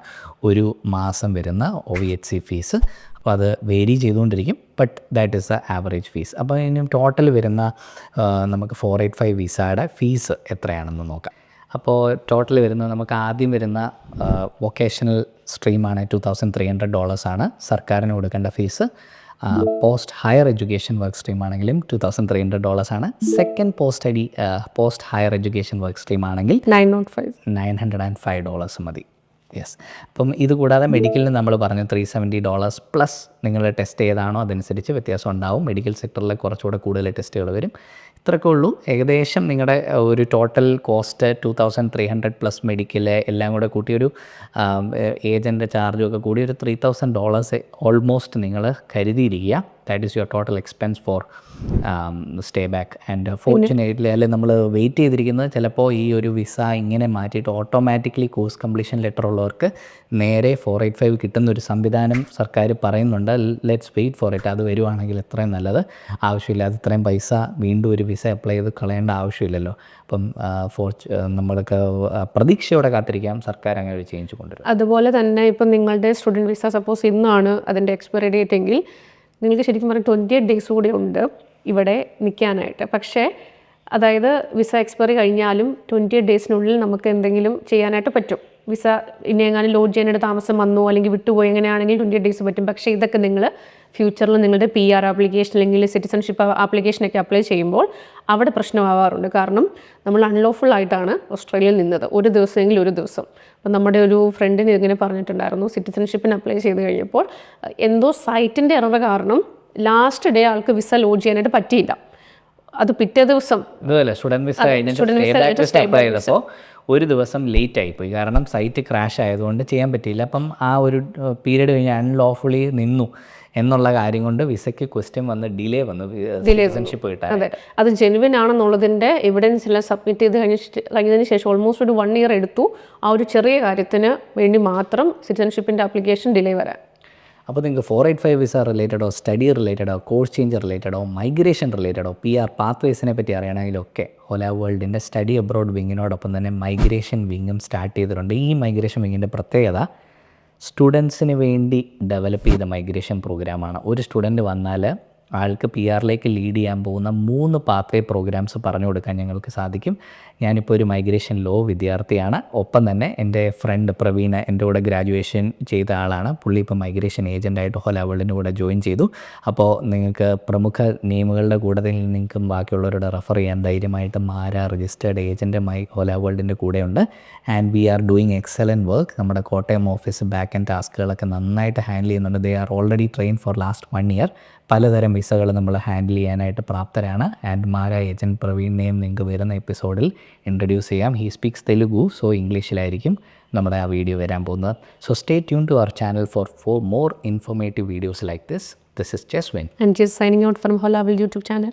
ഒരു മാസം വരുന്ന OVHC ഫീസ്. അപ്പോൾ അത് വേരി ചെയ്തുകൊണ്ടിരിക്കും, but that is the average fees. അപ്പോൾ ഇനി ടോട്ടൽ വരുന്ന നമുക്ക് 485 വിസയുടെ ഫീസ് എത്രയാണെന്ന് നോക്കാം. അപ്പോൾ ടോട്ടൽ വരുന്നത് നമുക്ക് ആദ്യം വരുന്ന വൊക്കേഷണൽ സ്ട്രീമാണ് $2,300 ആണ് സർക്കാരിന് കൊടുക്കേണ്ട fees. Post higher education work stream ആണെങ്കിലും $2,300 ആണ്. Second post higher education work stream ആണെങ്കിൽ $905 മതി. യെസ്. അപ്പം ഇത് കൂടാതെ മെഡിക്കലിന് നമ്മൾ പറഞ്ഞു $370 പ്ലസ് നിങ്ങൾ ടെസ്റ്റ് ഏതാണോ അതനുസരിച്ച് വ്യത്യാസം ഉണ്ടാവും. മെഡിക്കൽ സെക്ടറിൽ കുറച്ചുകൂടെ കൂടുതൽ ടെസ്റ്റുകൾ വരും. ഇത്രയൊക്കെ ഉള്ളൂ. ഏകദേശം നിങ്ങളുടെ ഒരു ടോട്ടൽ കോസ്റ്റ് 2,300 പ്ലസ് മെഡിക്കൽ എല്ലാം കൂടെ കൂട്ടി ഒരു ഏജൻ്റ് ചാർജും ഒക്കെ കൂടി ഒരു $3,000 ഓൾമോസ്റ്റ് നിങ്ങൾ കരുതിയിരിക്കുക. That is your total expense for stay back. And fortunately അല്ലെങ്കിൽ നമ്മൾ വെയിറ്റ് ചെയ്തിരിക്കുന്നത് ചിലപ്പോൾ ഈ ഒരു വിസ ഇങ്ങനെ മാറ്റിയിട്ട് ഓട്ടോമാറ്റിക്കലി കോഴ്സ് കംപ്ലീഷൻ ലെറ്റർ ഉള്ളവർക്ക് നേരെ 485 കിട്ടുന്നൊരു സംവിധാനം സർക്കാർ പറയുന്നുണ്ട്. Let's wait for it. അത് വരുവാണെങ്കിൽ എത്രയും നല്ലത്. ആവശ്യമില്ലാതെ ഇത്രയും പൈസ വീണ്ടും ഒരു വിസ അപ്ലൈ ചെയ്ത് കളയേണ്ട ആവശ്യമില്ലല്ലോ. അപ്പം നമ്മൾക്ക് പ്രതീക്ഷയോടെ കാത്തിരിക്കാം, സർക്കാർ അങ്ങനെ ഒരു ചേഞ്ച് കൊണ്ടുവരും. അതുപോലെ തന്നെ ഇപ്പം നിങ്ങളുടെ സ്റ്റുഡൻറ്റ് വിസ സപ്പോസ് ഇന്നാണ് അതിൻ്റെ എക്സ്പയറി ഡേറ്റ് എങ്കിൽ നിങ്ങൾക്ക് ശരിക്കും പറഞ്ഞാൽ 28 ഡേയ്സ് കൂടെ ഉണ്ട് ഇവിടെ നിൽക്കാനായിട്ട്. പക്ഷേ അതായത് വിസ എക്സ്പയറി കഴിഞ്ഞാലും 28 ഡേയ്സിനുള്ളിൽ നമുക്ക് എന്തെങ്കിലും ചെയ്യാനായിട്ട് പറ്റും. വിസ ഇനി എങ്ങാനും ലോഡ് ചെയ്യാനായിട്ട് താമസം വന്നോ അല്ലെങ്കിൽ വിട്ടുപോയി എങ്ങനെയാണെങ്കിൽ 28 ഡേയ്സ് പറ്റും. പക്ഷേ ഇതൊക്കെ നിങ്ങൾ ഫ്യൂച്ചറിൽ നിങ്ങളുടെ PR ആപ്ലിക്കേഷൻ അല്ലെങ്കിൽ സിറ്റിസൺഷിപ്പ് ആപ്ലിക്കേഷനൊക്കെ അപ്ലൈ ചെയ്യുമ്പോൾ അവിടെ പ്രശ്നമാവാറുണ്ട്. കാരണം നമ്മൾ അൺലോഫുൾ ആയിട്ടാണ് ഓസ്ട്രേലിയയിൽ നിന്നത്, ഒരു ദിവസമെങ്കിൽ ഒരു ദിവസം. അപ്പം നമ്മുടെ ഒരു ഫ്രണ്ടിന് ഇങ്ങനെ പറഞ്ഞിട്ടുണ്ടായിരുന്നു, സിറ്റിസൺഷിപ്പിന് അപ്ലൈ ചെയ്ത് കഴിഞ്ഞപ്പോൾ എന്തോ സൈറ്റിൻ്റെ എറർ കാരണം ലാസ്റ്റ് ഡേ ആൾക്ക് വിസ ലോഡ് ചെയ്യാനായിട്ട് പറ്റിയില്ല. അത് പിറ്റേ ദിവസം സ്റ്റുഡൻറ്റ് വിസ കഴിഞ്ഞിട്ട് അപ്ലൈ ചെയ്തപ്പോൾ ഒരു ദിവസം ലേറ്റ് ആയിപ്പോയി. കാരണം സൈറ്റ് ക്രാഷ് ആയതുകൊണ്ട് ചെയ്യാൻ പറ്റിയില്ല. അപ്പം ആ ഒരു പീരീഡ് കഴിഞ്ഞ് അൺലോഫുള്ളി നിന്നു എന്നുള്ള കാര്യം കൊണ്ട് വിസയ്ക്ക് ക്വസ്റ്റ്യൻ വന്ന് ഡിലേ വന്നു സിറ്റിസൺഷിപ്പ് കിട്ടാൻ. അതെ, അത് ജെനുവിൻ ആണെന്നുള്ളതിൻ്റെ എവിഡൻസ് എല്ലാം സബ്മിറ്റ് ചെയ്ത് കഴിഞ്ഞതിന് ശേഷം ഓൾമോസ്റ്റ് ഒരു 1 ഇയർ എടുത്തു ആ ഒരു ചെറിയ കാര്യത്തിന് വേണ്ടി മാത്രം സിറ്റിസൺഷിപ്പിൻ്റെ ആപ്ലിക്കേഷൻ ഡിലേ വരാൻ. അപ്പോൾ നിങ്ങൾക്ക് 485 വിസ റിലേറ്റഡോ സ്റ്റഡി റിലേറ്റഡോ കോഴ്സ് ചേഞ്ച് റിലേറ്റഡോ മൈഗ്രേഷൻ റിലേറ്റഡോ PR പാത്വേസിനെ പറ്റി അറിയണമെങ്കിലൊക്കെ ഹോല വേൾഡിൻ്റെ സ്റ്റഡി അബ്രോഡ് വിങ്ങിനോടൊപ്പം തന്നെ മൈഗ്രേഷൻ വിങ്ങും സ്റ്റാർട്ട് ചെയ്തിട്ടുണ്ട്. ഈ മൈഗ്രേഷൻ വിങ്ങിൻ്റെ പ്രത്യേകത സ്റ്റുഡൻസിന് വേണ്ടി ഡെവലപ്പ് ചെയ്ത മൈഗ്രേഷൻ പ്രോഗ്രാമാണ്. ഒരു സ്റ്റുഡൻറ്റ് വന്നാൽ ആൾക്ക് PR-ലേക്ക് ലീഡ് ചെയ്യാൻ പോകുന്ന 3 പാത്വേ പ്രോഗ്രാംസ് പറഞ്ഞു കൊടുക്കാൻ ഞങ്ങൾക്ക് സാധിക്കും. ഞാനിപ്പോൾ ഒരു മൈഗ്രേഷൻ ലോ വിദ്യാർത്ഥിയാണ്. ഒപ്പം തന്നെ എൻ്റെ ഫ്രണ്ട് പ്രവീൺ എൻ്റെ കൂടെ ഗ്രാജുവേഷൻ ചെയ്ത ആളാണ്. പുള്ളി ഇപ്പോൾ മൈഗ്രേഷൻ ഏജൻ്റായിട്ട് ഹോല വേൾഡിൻ്റെ കൂടെ ജോയിൻ ചെയ്തു. അപ്പോൾ നിങ്ങൾക്ക് പ്രമുഖ നെയിമുകളുടെ കൂടെ നിങ്ങൾക്കും ബാക്കിയുള്ളവരോട് റെഫർ ചെയ്യാൻ ധൈര്യമായിട്ട് മാര രജിസ്റ്റേർഡ് ഏജൻറ്റ് ഹോല വേൾഡിൻ്റെ കൂടെയുണ്ട്. And we are doing excellent work. നമ്മുടെ കോട്ടയം ഓഫീസ് ബാക്ക് ആൻഡ് ടാസ്കുകളൊക്കെ നന്നായിട്ട് ഹാൻഡിൽ ചെയ്യുന്നുണ്ട്. They are already train for last 1 year. പലതരം വിസകൾ നമ്മൾ ഹാൻഡിൽ ചെയ്യാനായിട്ട് പ്രാപ്തരാണ്. ആൻഡ് മാര ഏജൻറ്റ് പ്രവീണിനെയും നിങ്ങൾക്ക് വരുന്ന എപ്പിസോഡിൽ ഇൻട്രൊഡ്യൂസ് ചെയ്യാം. ഹീ സ്പീക്സ് തെലുഗു, സോ ഇംഗ്ലീഷിലായിരിക്കും നമ്മുടെ ആ വീഡിയോ വരാൻ പോകുന്നത്. So stay tune to our channel for more informative videos like this. This is Jaswin. And just signing out from Hola World YouTube channel.